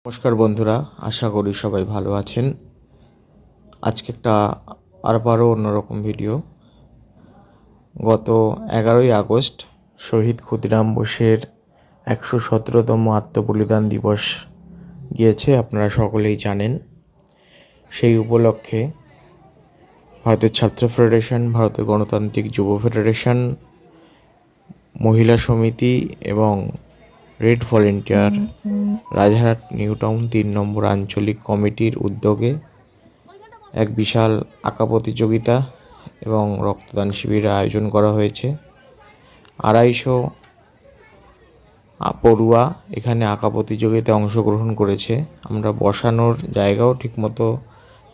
নমস্কার বন্ধুরা, আশা করি সবাই ভালো আছেন। আজকে একটা আরও অন্যরকম ভিডিও। গত 11ই আগস্ট শহীদ ক্ষুদিরাম বোসের 117তম আত্মবলিদান দিবস গিয়েছে, আপনারা সকলেই জানেন। সেই উপলক্ষে ভারতের ছাত্র ফেডারেশন, ভারতের গণতান্ত্রিক যুব ফেডারেশন, মহিলা সমিতি এবং red volunteer Rajarhat new town 3 নম্বর আঞ্চলিক কমিটির উদ্যোগে এক বিশাল আঁকা প্রতিযোগিতা এবং রক্তদান শিবিরের আয়োজন করা হয়েছে। 250 পড়ুয়া এখানে আঁকা প্রতিযোগিতায় অংশগ্রহণ করেছে। আমরা বসানোর জায়গাও ঠিকমতো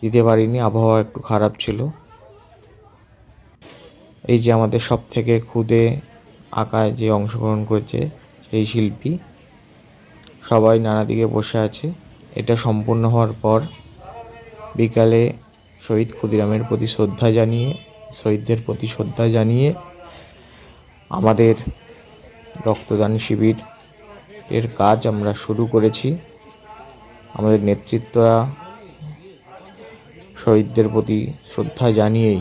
দিতে পারিনি, আবহাওয়া একটু খারাপ ছিল। এই যে আমাদের সব থেকে ক্ষুদে আঁকায় যে অংশগ্রহণ করেছে সেই শিল্পী, সবাই নানা দিকে বসে আছে। এটা সম্পূর্ণ হওয়ার পর বিকালে শহীদ ক্ষুদিরামের প্রতি শহীদদের প্রতি শ্রদ্ধা জানিয়ে আমাদের রক্তদান শিবির এর কাজ আমরা শুরু করেছি। আমাদের নেতৃত্বরা শহীদদের প্রতি শ্রদ্ধা জানিয়েই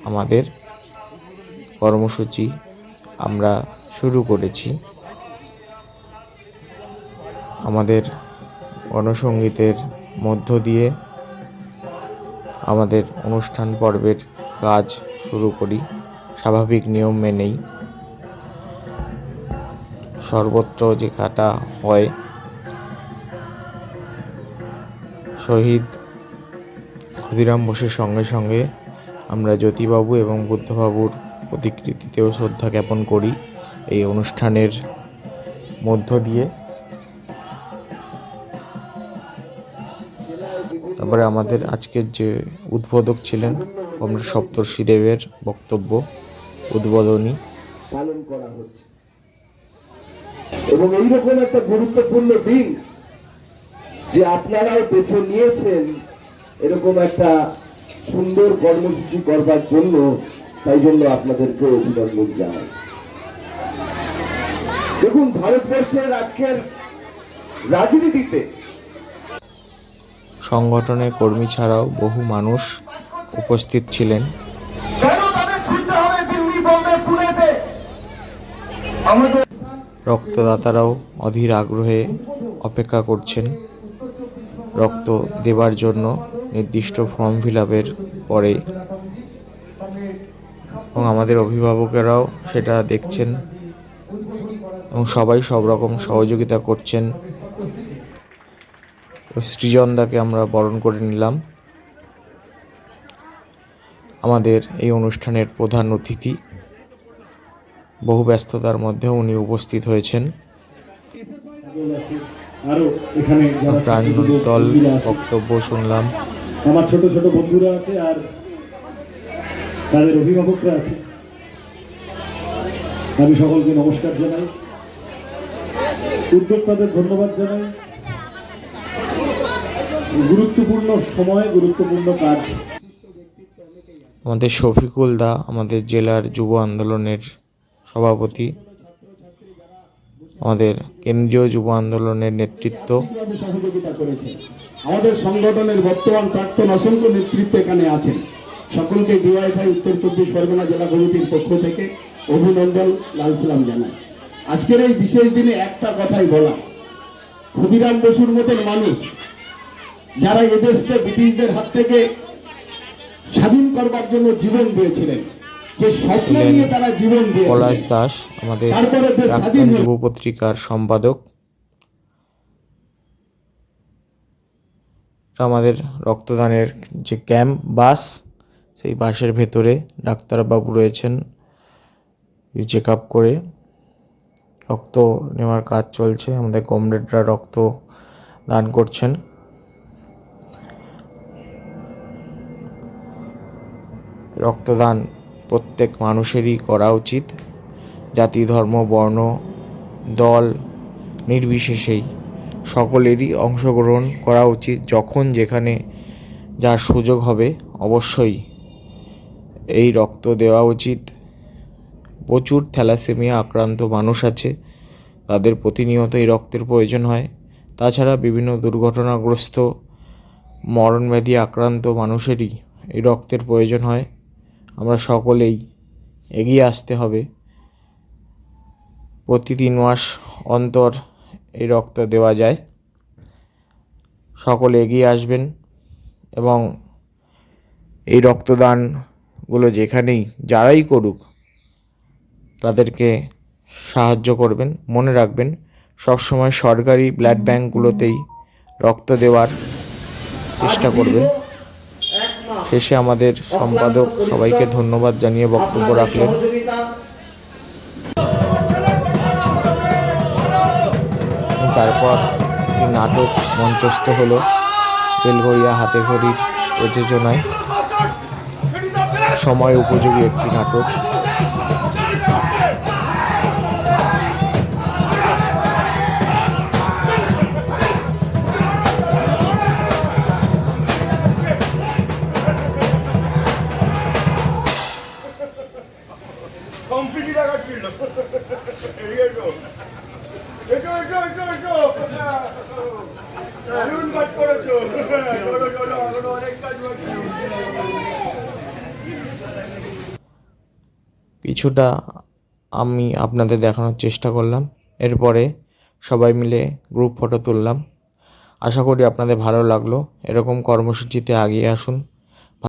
আমাদের কর্মসূচি আমরা শুরু করেছি। আমাদের গণসঙ্গীতের মধ্য দিয়ে আমাদের অনুষ্ঠান পর্বের কাজ শুরু করি স্বাভাবিক নিয়ম মেনেই। সর্বত্র যে কাটা হয়, শহীদ ক্ষুদিরাম বোসের সঙ্গে সঙ্গে আমরা জ্যোতিবাবু এবং বুদ্ধবাবুর প্রতিকৃতিতেও শ্রদ্ধা জ্ঞাপন করি এই অনুষ্ঠানের মধ্য দিয়ে। তারপরে আমাদের আজকের যে উদ্বোধক ছিলেন কমরেড সপ্তর্ষি দেবের বক্তব্য উদ্বোধনী পালন করা হচ্ছে এবং এইরকম একটা গুরুত্বপূর্ণ দিন যে আপনারাও বেছে নিয়েছেন এরকম একটা সুন্দর কর্মসূচি করবার জন্য, তাই জন্য আপনাদেরকে অভিনন্দন জানাই। দেখুন, ভারতবর্ষের আজকের রাজনীতিতে সংগঠনের কর্মী ছাড়াও বহু মানুষ উপস্থিত ছিলেন। রক্তদাতারাও অধীর আগ্রহে অপেক্ষা করছেন রক্ত দেবার জন্য নির্দিষ্ট ফর্ম ফিল আপের পরে, এবং আমাদের অভিভাবকেরাও সেটা দেখছেন এবং সবাই সব রকম সহযোগিতা করছেন। সৃজনদাকে আমরা বরণ করে নিলাম। আমাদের এই অনুষ্ঠানের প্রধান অতিথি, বহু ব্যস্ততার মধ্যেও উনি উপস্থিত হয়েছেন। প্রাঞ্জল বক্তব্য শুনলাম। আমার ছোট ছোট বন্ধুরা আছে আর তাদের অভিভাবকরা আছে, আমি সকলকে নমস্কার জানাই, উদ্যোক্তাদের ধন্যবাদ জানাই। গুরুত্বপূর্ণ সময়, গুরুত্বপূর্ণ কাজ। আমাদের শফিকুল দা, আমাদের জেলার যুব আন্দোলনের সভাপতি, আমাদের কেন্দ্রীয় যুব আন্দোলনের নেতৃত্ব, সহযোগিতা করেছে। আমাদের সংগঠনের বর্তমান প্রাক্তন অসংখ্য নেতৃত্ব এখানে আছেন। সকলকে ডিওয়াইফাই উত্তর 24 পরগনা জেলা কমিটির পক্ষ থেকে অভিনন্দন, লাল সালাম জানাই। আজকের এই বিশেষ দিনে একটা কথাই বলা, ক্ষুদিরাম বসুর মতন মানুষ যারা এদেশকে ব্রিটিশদের হাত থেকে স্বাধীন করবার জন্য জীবন দিয়েছিলেন, যে স্বপ্ন নিয়ে তারা জীবন দিয়েছিলেন। পলাশ দাস আমাদের প্রাক্তন যুব পত্রিকার সম্পাদক, আমাদের রক্তদানের যে ক্যাম্প বাস, সেই বাসের ভেতরে ডাক্তারবাবু রয়েছেন, চেক আপ করে রক্ত নেওয়ার কাজ চলছে। আমাদের কমরেডরা রক্ত দান করছেন। রক্তদান প্রত্যেক মানুষেরই করা উচিত, জাতি ধর্ম বর্ণ দল নির্বিশেষেই সকলেরই অংশগ্রহণ করা উচিত। যখন যেখানে যার সুযোগ হবে অবশ্যই এই রক্ত দেওয়া উচিত। প্রচুর থ্যালাসেমিয়া আক্রান্ত মানুষ আছে, তাদের প্রতিনিয়ত এই রক্তের প্রয়োজন হয়। তাছাড়া বিভিন্ন দুর্ঘটনাগ্রস্ত মরণব্যাধি আক্রান্ত মানুষেরই এই রক্তের প্রয়োজন হয়। আমরা সকলেই এগিয়ে আসতে হবে। প্রতি 3 মাস অন্তর এই রক্ত দেওয়া যায়। সকলে এগিয়ে আসবেন এবং এই রক্তদানগুলো যেখানেই যারাই করুক তাদেরকে সাহায্য করবেন। মনে রাখবেন, সবসময় সরকারি ব্লাড ব্যাঙ্কগুলোতেই রক্ত দেওয়ার চেষ্টা করবেন। শেষে আমাদের সম্পাদক সবাইকে ধন্যবাদ জানিয়ে বক্তব্য রাখলেন। তারপর একটি নাটক মঞ্চস্থ হলো বেলঘরিয়া হাতে ঘড়ির প্রযোজনায়। সময় উপযোগী একটি নাটক। কিছুটা আমি আপনাদের দেখানোর চেষ্টা করলাম। এরপরে সবাই মিলে গ্রুপ ফটো তুললাম। আশা করি আপনাদের ভালো লাগলো। এরকম কর্মসূচিতে এগিয়ে আসুন।